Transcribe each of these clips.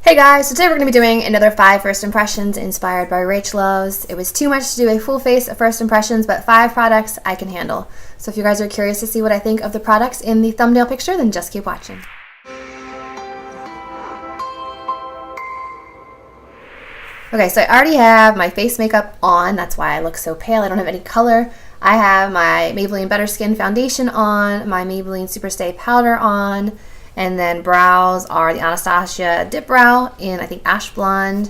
Hey guys, so today we're going to be doing another 5 first impressions inspired by Rach Lowe's. It was too much to do a full face of first impressions, but 5 products I can handle. So if you guys are curious to see what I think of the products in the thumbnail picture, then just keep watching. Okay, so I already have my face makeup on. That's why I look so pale. I don't have any color. I have my Maybelline Better Skin foundation on, my Maybelline Superstay powder on, and then brows are the Anastasia Dip Brow in, I think, Ash Blonde,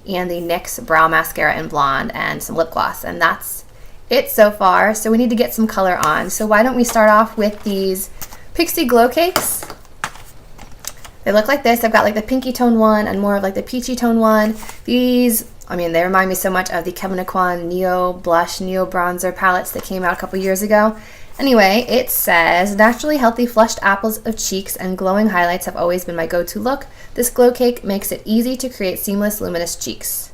and the NYX Brow Mascara in Blonde, and some lip gloss. And that's it so far. So we need to get some color on. So why don't we start off with these Pixi glowcakes. They look like this. I've got like the pinky tone one and more of like the peachy tone one. These, I mean, they remind me so much of the Kevyn Aucoin Neo Blush, Neo Bronzer palettes that came out a couple years ago. Anyway, it says, naturally healthy flushed apples of cheeks and glowing highlights have always been my go-to look. This glow cake makes it easy to create seamless, luminous cheeks.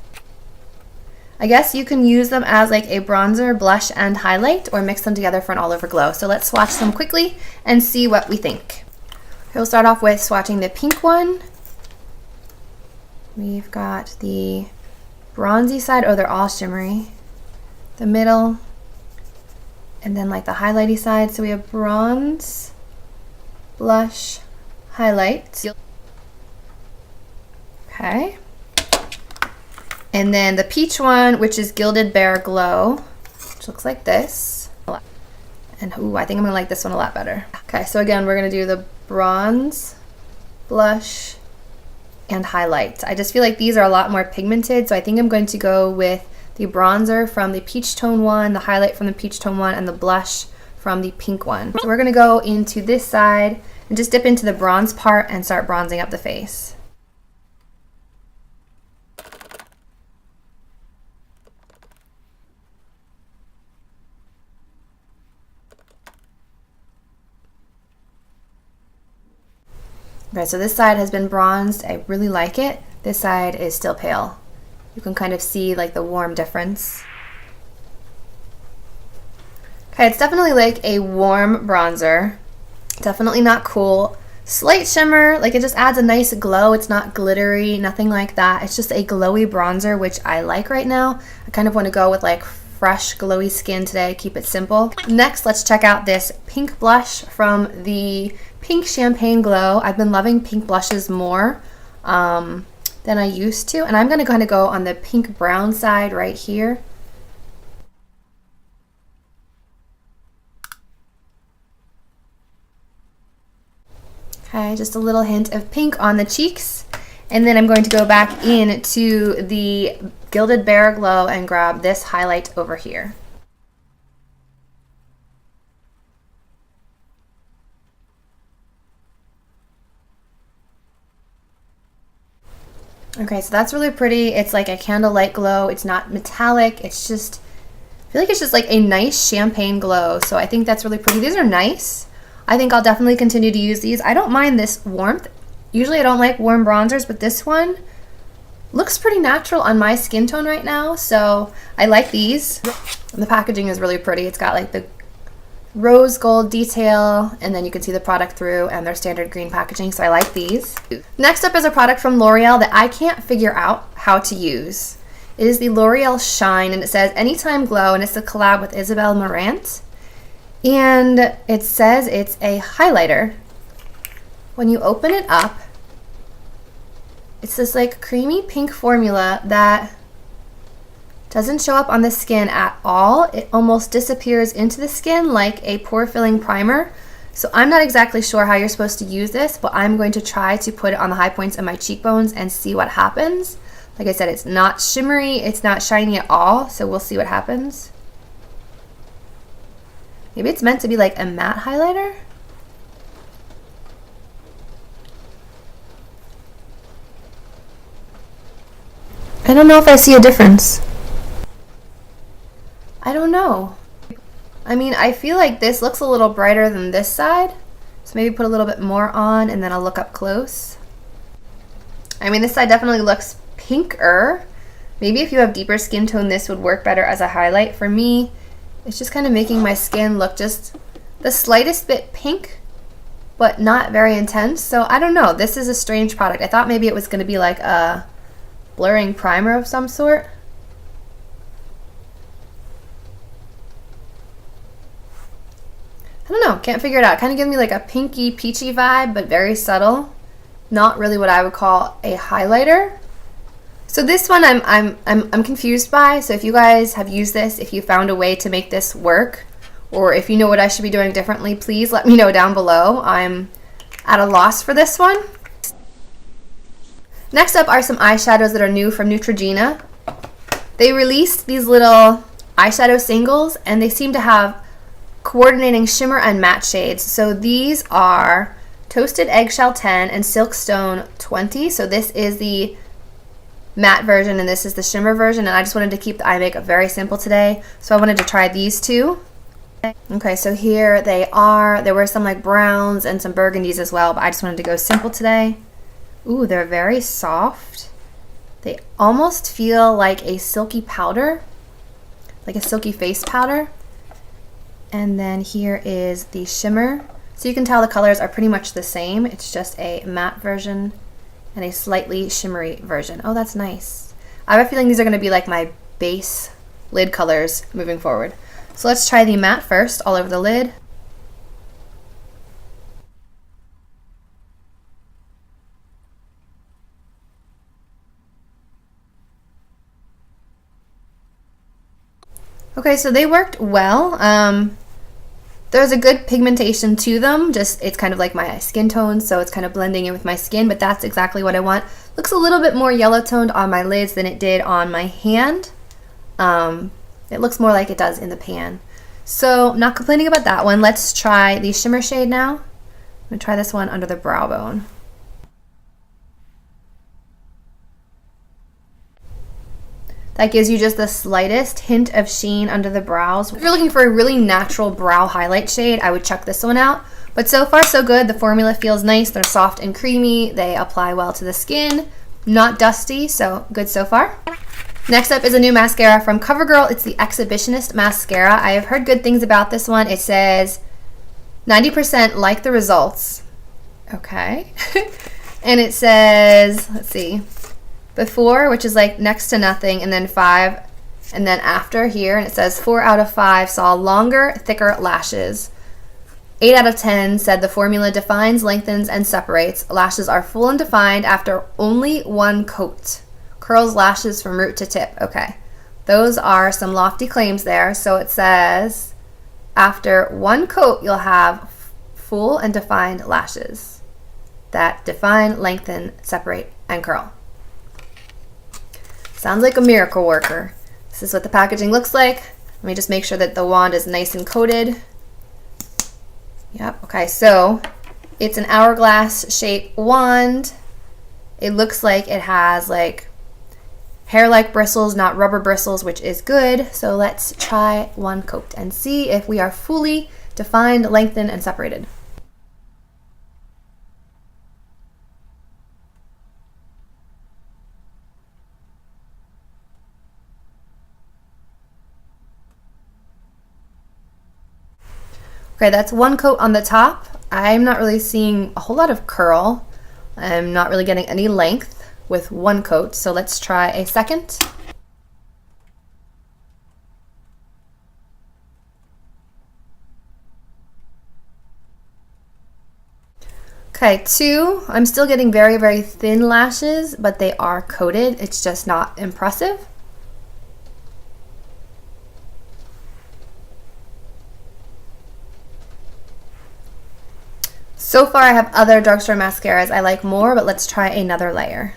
I guess you can use them as like a bronzer, blush, and highlight, or mix them together for an all-over glow. So let's swatch them quickly and see what we think. We'll start off with swatching the pink one. We've got the bronzy side. Oh, they're all shimmery. The middle. And then like the highlighty side. So we have bronze, blush, highlight. Okay. And then the peach one, which is Gilded Bare Glow, which looks like this. And ooh, I think I'm gonna like this one a lot better. Okay, so again, we're gonna do the bronze, blush, and highlight. I just feel like these are a lot more pigmented, so I think I'm going to go with the bronzer from the peach tone one, the highlight from the peach tone one, and the blush from the pink one. So we're gonna go into this side and just dip into the bronze part and start bronzing up the face. Okay, so this side has been bronzed. I really like it. This side is still pale. You can kind of see like the warm difference. Okay, it's definitely like a warm bronzer. Definitely not cool. Slight shimmer, like it just adds a nice glow. It's not glittery, nothing like that. It's just a glowy bronzer, which I like right now. I kind of want to go with like fresh, glowy skin today, keep it simple. Next, let's check out this pink blush from the Pink Champagne Glow. I've been loving pink blushes more than I used to, and I'm going to kind of go on the pink brown side right here. Okay, just a little hint of pink on the cheeks, and then I'm going to go back into the Gilded Bare Glow and grab this highlight over here. Okay, so that's really pretty. It's like a candlelight glow. It's not metallic. It's just, I feel like it's just like a nice champagne glow. So I think that's really pretty. These are nice. I think I'll definitely continue to use these. I don't mind this warmth. Usually I don't like warm bronzers, but this one looks pretty natural on my skin tone right now. So I like these. And the packaging is really pretty. It's got like the rose gold detail, and then you can see the product through, and their standard green packaging, so I like these. Next up is a product from L'Oreal that I can't figure out how to use. It is the L'Oreal Shine, and it says Anytime Glow, and it's a collab with Isabel Marant, and it says it's a highlighter. When you open it up, it's this like creamy pink formula that doesn't show up on the skin at all. It almost disappears into the skin like a pore filling primer. So I'm not exactly sure how you're supposed to use this, but I'm going to try to put it on the high points of my cheekbones and see what happens. Like I said, it's not shimmery, it's not shiny at all, so we'll see what happens. Maybe it's meant to be like a matte highlighter? I don't know if I see a difference. I don't know. I mean, I feel like this looks a little brighter than this side. So maybe put a little bit more on and then I'll look up close. I mean, this side definitely looks pinker. Maybe if you have deeper skin tone, this would work better as a highlight. For me, it's just kind of making my skin look just the slightest bit pink, but not very intense. So I don't know. This is a strange product. I thought maybe it was going to be like a blurring primer of some sort. I don't know. Can't figure it out. Kind of gives me like a pinky peachy vibe, but very subtle. Not really what I would call a highlighter. So this one I'm confused by. So if you guys have used this, if you found a way to make this work, or if you know what I should be doing differently, please let me know down below. I'm at a loss for this one. Next up are some eyeshadows that are new from Neutrogena. They released these little eyeshadow singles, and they seem to have coordinating shimmer and matte shades. So these are Toasted Eggshell 10 and Silkstone 20. So this is the matte version and this is the shimmer version, and I just wanted to keep the eye makeup very simple today, so I wanted to try these two. Okay, so here they are. There were some like browns and some burgundies as well, but I just wanted to go simple today. Ooh, they're very soft. They almost feel like a silky powder, like a silky face powder. And then here is the shimmer. So you can tell the colors are pretty much the same. It's just a matte version and a slightly shimmery version. Oh, that's nice. I have a feeling these are going to be like my base lid colors moving forward. So let's try the matte first, all over the lid. Okay, so they worked well. There's a good pigmentation to them, just it's kind of like my skin tone, so it's kind of blending in with my skin, but that's exactly what I want. Looks a little bit more yellow toned on my lids than it did on my hand. It looks more like it does in the pan. So not complaining about that one. Let's try the shimmer shade now. I'm gonna try this one under the brow bone. That gives you just the slightest hint of sheen under the brows. If you're looking for a really natural brow highlight shade, I would check this one out. But so far so good. The formula feels nice. They're soft and creamy. They apply well to the skin. Not dusty, so good so far. Next up is a new mascara from Covergirl. It's the Exhibitionist mascara. I have heard good things about this one. It says 90% like the results. Okay. And it says, let's see, before, which is like next to nothing, and then 5, and then after here, and it says 4 out of 5 saw longer, thicker lashes. 8 out of 10 said the formula defines, lengthens, and separates. Lashes are full and defined after only 1 coat. Curls lashes from root to tip. Okay, those are some lofty claims there. So it says after 1 coat, you'll have full and defined lashes that define, lengthen, separate, and curl. Sounds like a miracle worker. This is what the packaging looks like. Let me just make sure that the wand is nice and coated. Yep, okay, so it's an hourglass shaped wand. It looks like it has like hair-like bristles, not rubber bristles, which is good. So let's try 1 coat and see if we are fully defined, lengthened, and separated. Okay, that's 1 coat on the top. I'm not really seeing a whole lot of curl. I'm not really getting any length with 1 coat, so let's try a second. Okay, 2. I'm still getting very, very thin lashes, but they are coated. It's just not impressive. So far I have other drugstore mascaras I like more, but let's try another layer.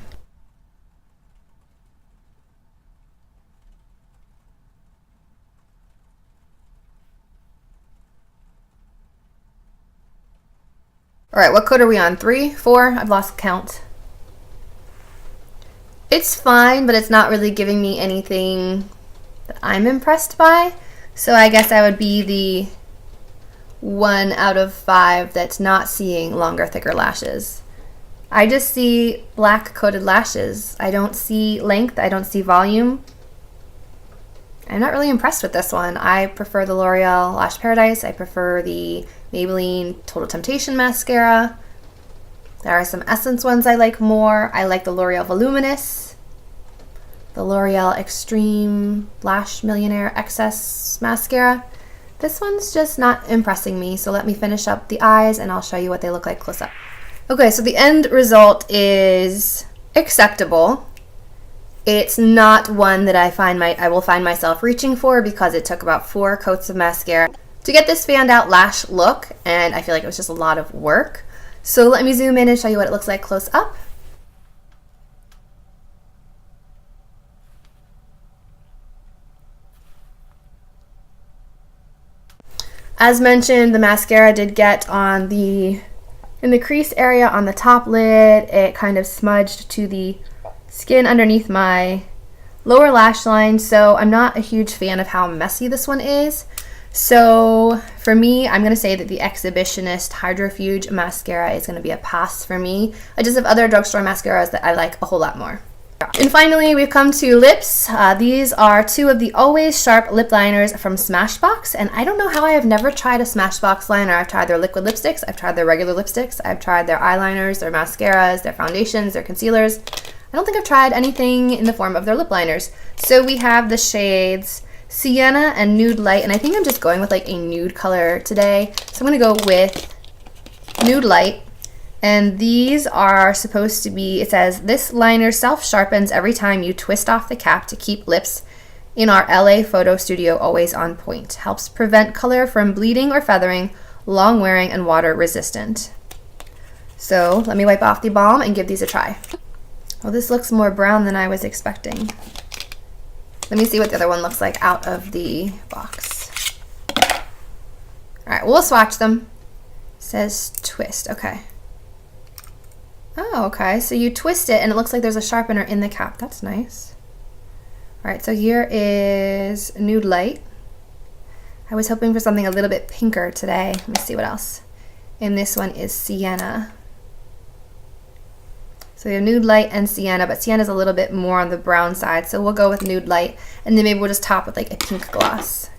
All right, what coat are we on? 3, 4? I've lost count. It's fine, but it's not really giving me anything that I'm impressed by. So I guess I would be the 1 out of 5 that's not seeing longer, thicker lashes. I just see black coated lashes. I don't see length. I don't see volume. I'm not really impressed with this one. I prefer the L'Oreal Lash Paradise. I prefer the Maybelline Total Temptation mascara. There are some Essence ones I like more. I like the L'Oreal Voluminous, the L'Oreal Extreme Lash Millionaire Excess mascara. This one's just not impressing me, so let me finish up the eyes and I'll show you what they look like close up. Okay, so the end result is acceptable. It's not one that I will find myself reaching for because it took about 4 coats of mascara to get this fanned out lash look, and I feel like it was just a lot of work. So let me zoom in and show you what it looks like close up. As mentioned, the mascara did get on in the crease area on the top lid. It kind of smudged to the skin underneath my lower lash line, so I'm not a huge fan of how messy this one is. So for me, I'm going to say that the Exhibitionist Hydrofuge mascara is going to be a pass for me. I just have other drugstore mascaras that I like a whole lot more. And finally, we've come to lips. These are 2 of the Always Sharp lip liners from Smashbox, and I don't know how I have never tried a Smashbox liner. I've tried their liquid lipsticks, I've tried their regular lipsticks, I've tried their eyeliners, their mascaras, their foundations, their concealers. I don't think I've tried anything in the form of their lip liners. So we have the shades Sienna and Nude Light, and I think I'm just going with like a nude color today. So I'm going to go with Nude Light. And these are supposed to be, it says, this liner self-sharpens every time you twist off the cap to keep lips in our LA photo studio always on point. Helps prevent color from bleeding or feathering, long wearing, and water resistant. So let me wipe off the balm and give these a try. Oh, this looks more brown than I was expecting. Let me see what the other one looks like out of the box. All right, we'll swatch them. It says twist, okay. Oh, okay, so you twist it and it looks like there's a sharpener in the cap. That's nice. All right, so here is Nude Light. I was hoping for something a little bit pinker today. Let me see what else. And this one is Sienna. So we have Nude Light and Sienna, but Sienna's a little bit more on the brown side, so we'll go with Nude Light, and then maybe we'll just top with like a pink gloss.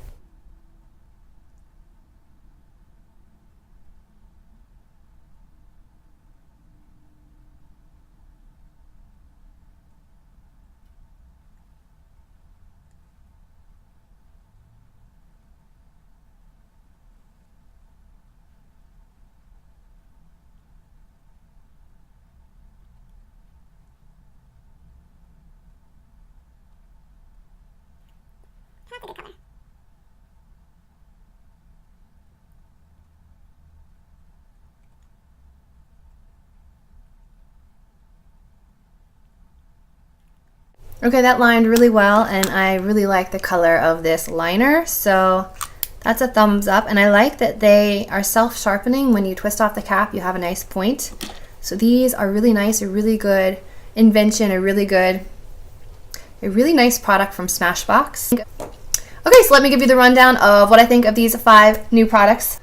Okay, that lined really well, and I really like the color of this liner, so that's a thumbs up. And I like that they are self-sharpening. When you twist off the cap, you have a nice point. So these are really nice, a really good invention, a really nice product from Smashbox. Okay, so let me give you the rundown of what I think of these 5 new products.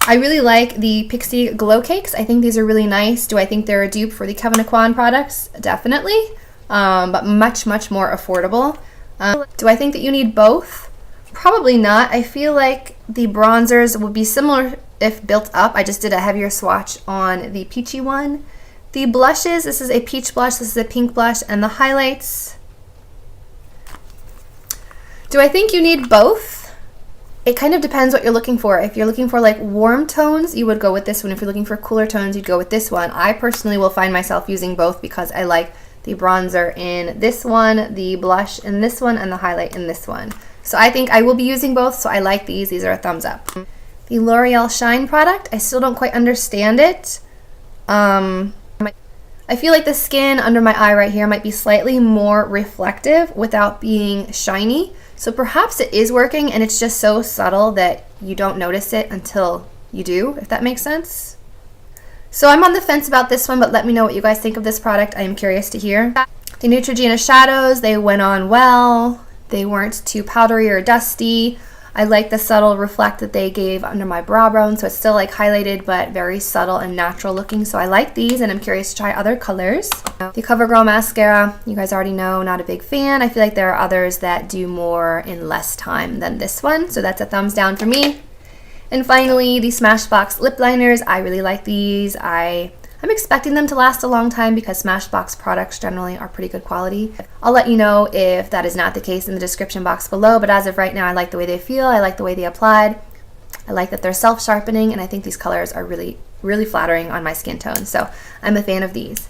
I really like the Pixi glowcakes. I think these are really nice. Do I think they're a dupe for the Kevyn Aucoin products? Definitely. But much, much more affordable. Do I think that you need both? Probably not. I feel like the bronzers would be similar if built up. I just did a heavier swatch on the peachy one. The blushes, this is a peach blush, this is a pink blush, and the highlights. Do I think you need both? It kind of depends what you're looking for. If you're looking for like warm tones, you would go with this one. If you're looking for cooler tones, you'd go with this one. I personally will find myself using both because I like the bronzer in this one, the blush in this one, and the highlight in this one. So I think I will be using both, so I like these. These are a thumbs up. The L'Oreal Shine product, I still don't quite understand it. I feel like the skin under my eye right here might be slightly more reflective without being shiny. So perhaps it is working and it's just so subtle that you don't notice it until you do, if that makes sense. So I'm on the fence about this one, but let me know what you guys think of this product. I am curious to hear. The Neutrogena shadows, they went on well. They weren't too powdery or dusty. I like the subtle reflect that they gave under my brow bone, so it's still like highlighted but very subtle and natural looking. So I like these and I'm curious to try other colors. The Covergirl mascara, you guys already know, not a big fan. I feel like there are others that do more in less time than this one, so that's a thumbs down for me. And finally, the Smashbox lip liners. I really like these. I'm expecting them to last a long time because Smashbox products generally are pretty good quality. I'll let you know if that is not the case in the description box below, but as of right now, I like the way they feel. I like the way they applied. I like that they're self-sharpening, and I think these colors are really, really flattering on my skin tone. So I'm a fan of these.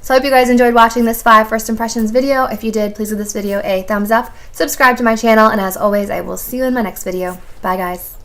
So I hope you guys enjoyed watching this 5 first impressions video. If you did, please give this video a thumbs up, subscribe to my channel, and as always, I will see you in my next video. Bye guys.